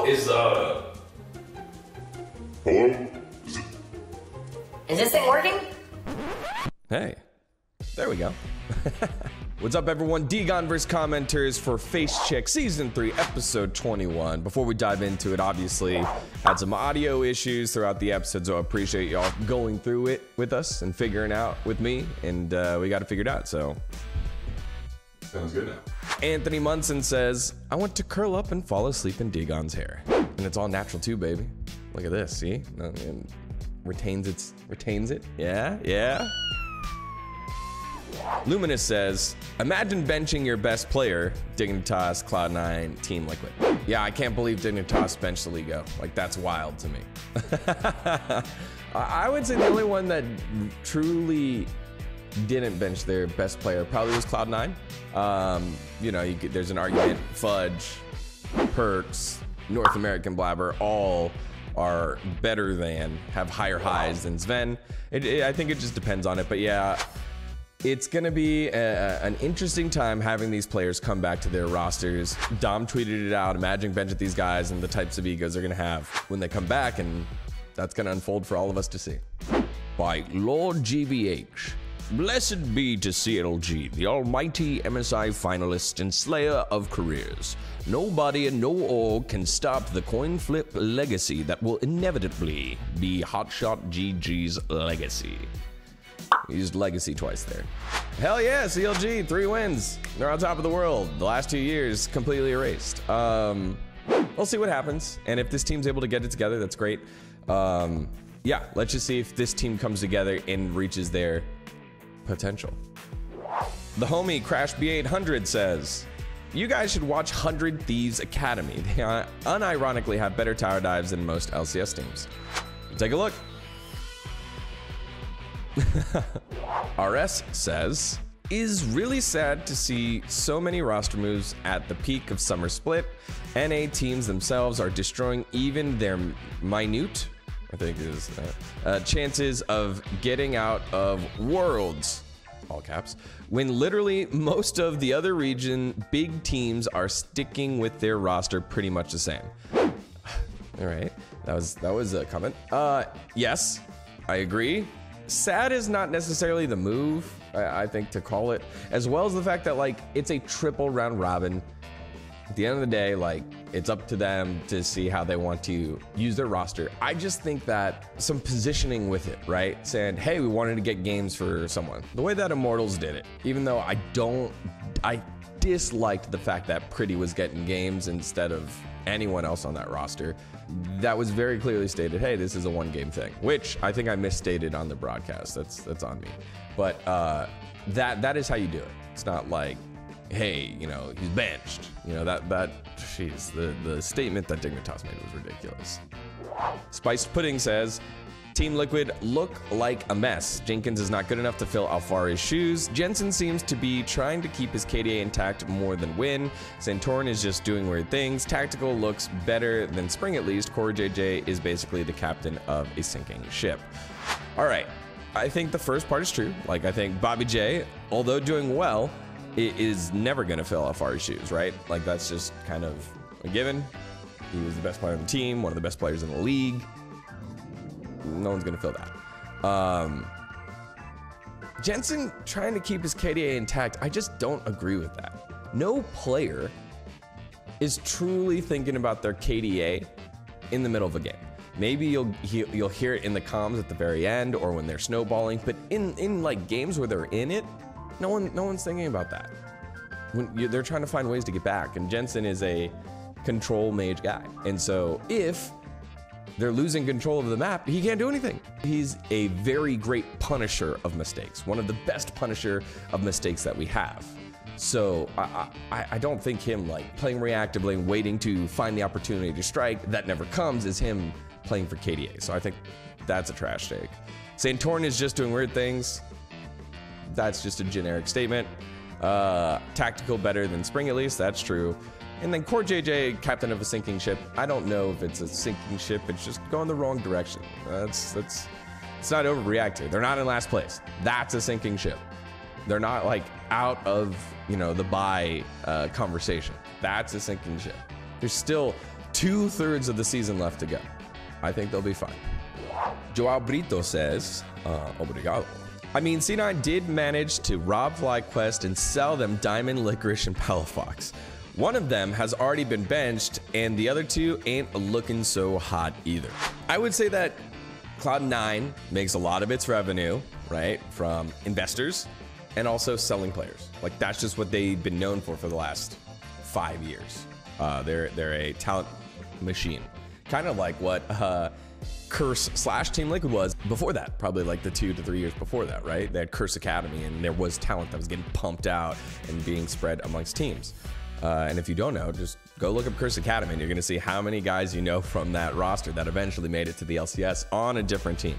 Hello? Hello? Is this thing working? Hey, there we go. What's up, everyone? dGon vs. commenters for Facecheck Season 3, Episode 21. Before we dive into it, obviously, had some audio issues throughout the episode, so I appreciate y'all going through it with us and figuring out with me, and we got it figured out, so. Sounds good now. Anthony Munson says, I want to curl up and fall asleep in dGon's hair. And it's all natural too, baby. Look at this, see? And retains it. Yeah. Luminous says, imagine benching your best player, Dignitas, Cloud9, Team Liquid. Yeah, I can't believe Dignitas benched the Ligo. Like, that's wild to me. I would say the only one that truly didn't bench their best player probably was Cloud9. You know, there's an argument, Fudge, Perks, North American Blabber, all are better than, have higher highs than VENN. I think it just depends on it, but yeah, it's gonna be an interesting time having these players come back to their rosters. Dom tweeted it out, imagine benching these guys and the types of egos they're gonna have when they come back, and that's gonna unfold for all of us to see. By Lord GBH. Blessed be to CLG, the almighty MSI finalist and slayer of careers. Nobody and no org can stop the coin flip legacy that will inevitably be Hotshot GG's legacy. He used legacy twice there. Hell yeah, CLG, 3 wins. They're on top of the world. The last 2 years completely erased. We'll see what happens. And if this team's able to get it together, that's great. Yeah, let's just see if this team comes together and reaches their potential. The homie Crash B800 says, you guys should watch 100 Thieves Academy. They unironically have better tower dives than most LCS teams. Take a look. RS says, is really sad to see so many roster moves at the peak of summer split. NA teams themselves are destroying even their minute, I think it is, chances of getting out of Worlds, all caps, when literally most of the other region big teams are sticking with their roster pretty much the same. All right, that was a comment. Yes, I agree. Sad is not necessarily the move, I think, to call it, as well as the fact that, like, it's a triple round robin. At the end of the day, like, it's up to them to see how they want to use their roster. I just think that some positioning with it, right? Saying, hey, we wanted to get games for someone. The way that Immortals did it, even though I disliked the fact that Pretty was getting games instead of anyone else on that roster. That was very clearly stated, hey, this is a 1-game thing, which I think I misstated on the broadcast. That's on me. But that is how you do it. It's not like, hey, you know, he's benched. You know, jeez, the statement that Dignitas made was ridiculous. Spiced Pudding says, Team Liquid look like a mess. Jenkins is not good enough to fill Alfari's shoes. Jensen seems to be trying to keep his KDA intact more than win. Santorin is just doing weird things. Tactical looks better than Spring at least. Core JJ is basically the captain of a sinking ship. All right, I think the first part is true. Like, I think Bobby J, although doing well, is never gonna fill Alfari's shoes, right? Like, that's just kind of a given. He was the best player on the team, one of the best players in the league. No one's gonna fill that. Jensen trying to keep his KDA intact, I just don't agree with that. No player is truly thinking about their KDA in the middle of a game. Maybe you'll hear it in the comms at the very end or when they're snowballing, but in like games where they're in it, no one's thinking about that. They're trying to find ways to get back, and Jensen is a control mage guy, and so if they're losing control of the map, he can't do anything. He's a very great punisher of mistakes, one of the best punisher of mistakes that we have. So I don't think him like playing reactively and waiting to find the opportunity to strike that never comes is him playing for KDA. So I think that's a trash take. Santorin is just doing weird things. That's just a generic statement. Tactical better than Spring at least, that's true. And then Core JJ, captain of a sinking ship. I don't know if it's a sinking ship, it's just going the wrong direction. It's not overreacting. They're not in last place. That's a sinking ship. They're not like out of, you know, the buy conversation. That's a sinking ship. There's still 2/3 of the season left to go. I think they'll be fine. Joao Brito says, obrigado. I mean, C9 did manage to rob FlyQuest and sell them Diamond, Licorice, and Palafox. One of them has already been benched, and the other two ain't looking so hot either. I would say that Cloud9 makes a lot of its revenue, right, from investors and also selling players. Like, that's just what they've been known for the last 5 years. They're a talent machine, kind of like what Curse / Team Liquid was before that, probably like the 2 to 3 years before that, right? They had Curse Academy, and there was talent that was getting pumped out and being spread amongst teams. And if you don't know, just go look up Curse Academy, and you're going to see how many guys you know from that roster that eventually made it to the LCS on a different team.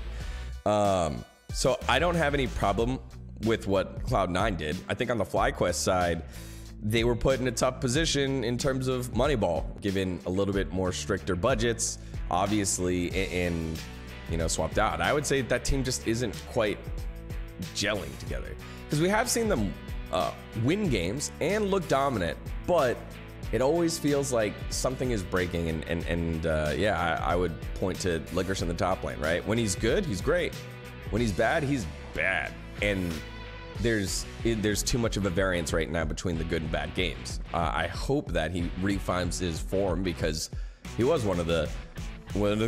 So I don't have any problem with what Cloud9 did. I think on the FlyQuest side, they were put in a tough position in terms of Moneyball, given a little bit more stricter budgets, obviously, and swapped out. I would say that team just isn't quite gelling together, because we have seen them win games and look dominant, but it always feels like something is breaking. Yeah, I would point to Licorice in the top lane, right? When he's good, he's great. When he's bad, he's bad. And there's too much of a variance right now between the good and bad games. I hope that he refines his form, because he was one of the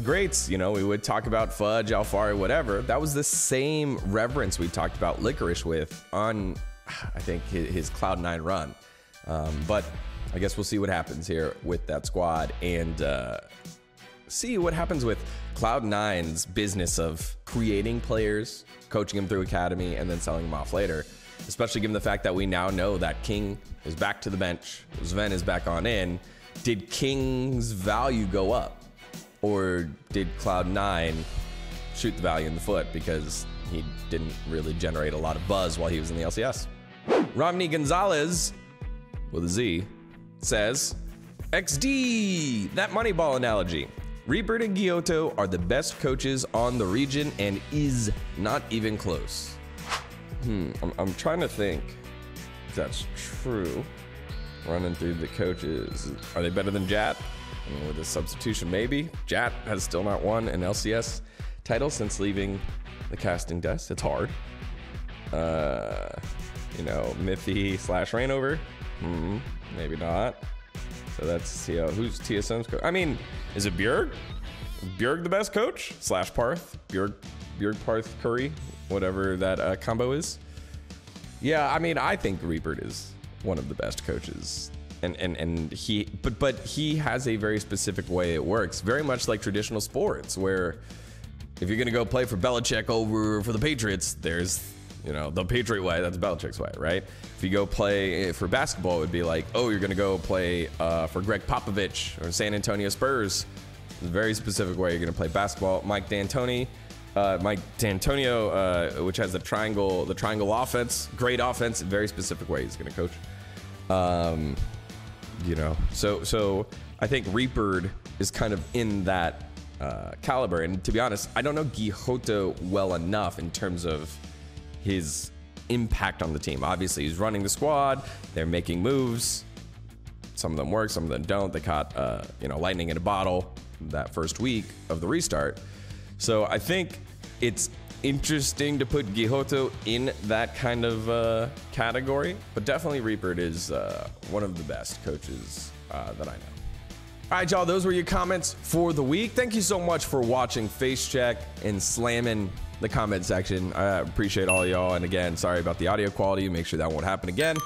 greats. We would talk about Fudge, Alfari, whatever. That was the same reverence we talked about Licorice with on, I think, his Cloud9 run. But I guess we'll see what happens here with that squad, and see what happens with Cloud9's business of creating players, coaching them through academy, and then selling them off later, especially given the fact that we now know that King is back to the bench, VENN is back on in. Did King's value go up, or did Cloud9 shoot the value in the foot because he didn't really generate a lot of buzz while he was in the LCS? Romney Gonzalez, with a Z, says, XD, that Moneyball analogy. Reaper and Gyotto are the best coaches on the region and is not even close. I'm trying to think if that's true. Running through the coaches, are they better than Jatt? I mean, with a substitution, maybe. Jatt has still not won an LCS title since leaving the casting desk. It's hard. Mithy / Rainover? Maybe not. So that's who's TSM's coach. I mean, is it Bjerg? Bjerg the best coach? / Parth? Bjerg, Parth, Curry, whatever that combo is. Yeah, I mean, I think Reaper is one of the best coaches, and he has a very specific way it works, very much like traditional sports, where if you're gonna go play for Belichick over for the Patriots, there's the Patriot way, that's Belichick's way, right? If you go play for basketball, it would be like, oh, you're gonna go play for Greg Popovich or San Antonio Spurs. There's a very specific way you're gonna play basketball. Mike D'Antonio, which has the triangle offense, great offense, very specific way he's gonna coach. So I think Reaper is kind of in that caliber. And to be honest, I don't know Gyotto well enough in terms of his impact on the team. Obviously, he's running the squad. They're making moves. Some of them work, some of them don't. They caught, lightning in a bottle that first week of the restart. So I think it's interesting to put Gyotto in that kind of category, but definitely Reaper is one of the best coaches that I know. All right, y'all, those were your comments for the week. Thank you so much for watching Facecheck and slamming the comment section. I appreciate all y'all, and again, sorry about the audio quality. Make sure that won't happen again.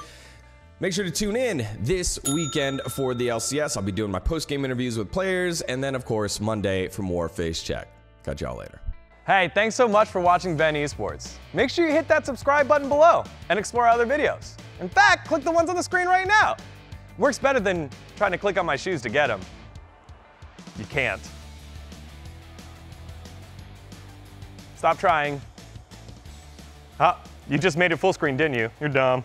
Make sure to tune in this weekend for the LCS. I'll be doing my post-game interviews with players, and then, of course, Monday for more Facecheck. Catch y'all later. Hey, thanks so much for watching VENN Esports. Make sure you hit that subscribe button below and explore other videos. In fact, click the ones on the screen right now. Works better than trying to click on my shoes to get them. You can't. Stop trying. You just made it full screen, didn't you? You're dumb.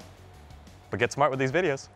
But get smart with these videos.